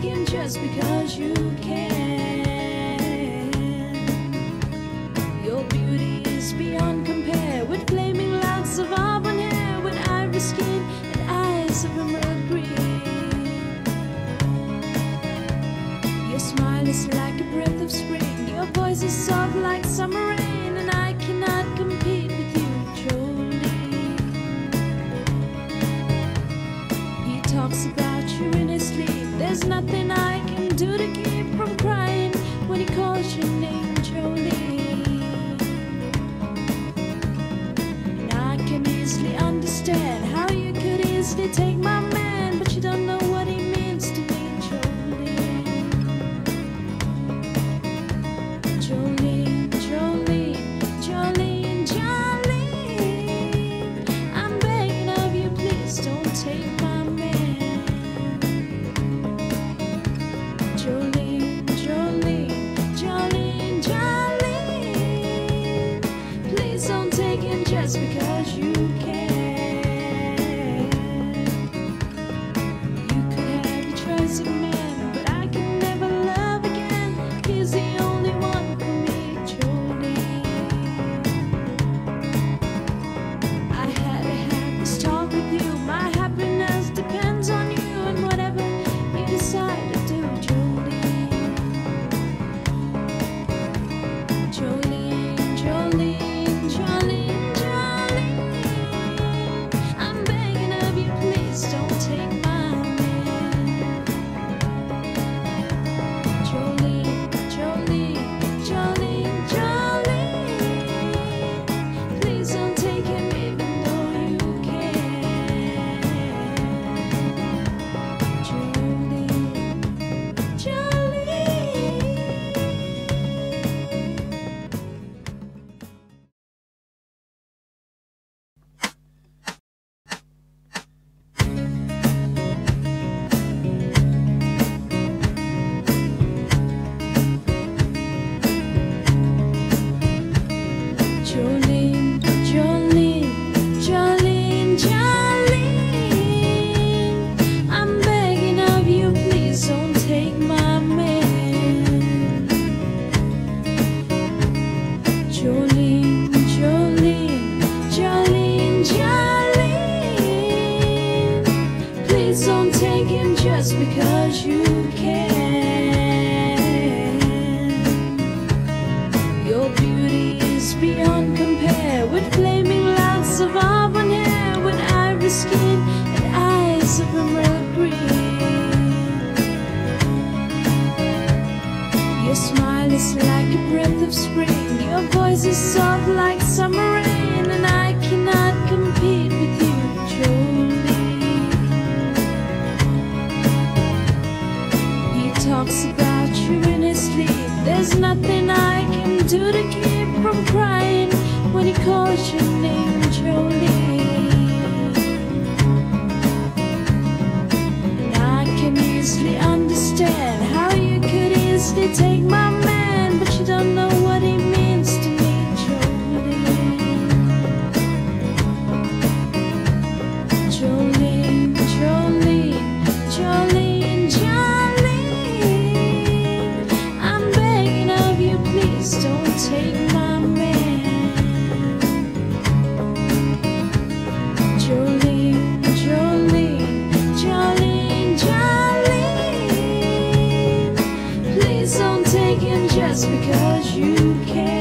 him just because you can. Your beauty is beyond compare, with flaming locks of auburn hair, with iris skin and eyes of emerald green. Your smile is like a breath of spring, your voice is soft like summer rain, and I cannot compete with you, Jolene. He talks about you in his sleep, there's nothing I can do to keep from crying when he calls your name, Jolene. And I can easily understand how you could easily take my man, but you don't know what he means to me, Jolene. Jolene, Jolene, Jolene, Jolene, I'm begging of you, please don't take my man. Jolene, Jolene, Jolene, Jolene, please don't take him just because you can. You could have your choice of man, but I can never love again. He's the only one for me, Jolene. I had to have this talk with you. My happiness depends on you, and whatever you decide to do, Jolene. Jolene, Jolene, Jolene, Jolene, I'm begging of you, please don't take my man. Jolene, Jolene, Jolene, Jolene, please don't take him even though you can. Jolene, Jolene. Jolene, Jolene, Jolene, Jolene, I'm begging of you, please don't take my man. Jolene, Jolene, Jolene, Jolene, please don't take him just because you can. Your beauty is beyond compare, with flaming locks of auburn hair, with iris skin and eyes of emerald green. Your smile is like a breath of spring, your voice is soft like summer rain, and I cannot compete with you, Jolene. He talks about you in his sleep, there's nothing I can do to keep from crying when he calls your name, Jolene. And I can easily understand how you could easily take my man, but you don't know what he means to me, Jolene. Jolene, Jolene, Jolene, Jolene, I'm begging of you, please don't take my man. Jolene, Jolene, Jolene, Jolene, please don't take him just because you can.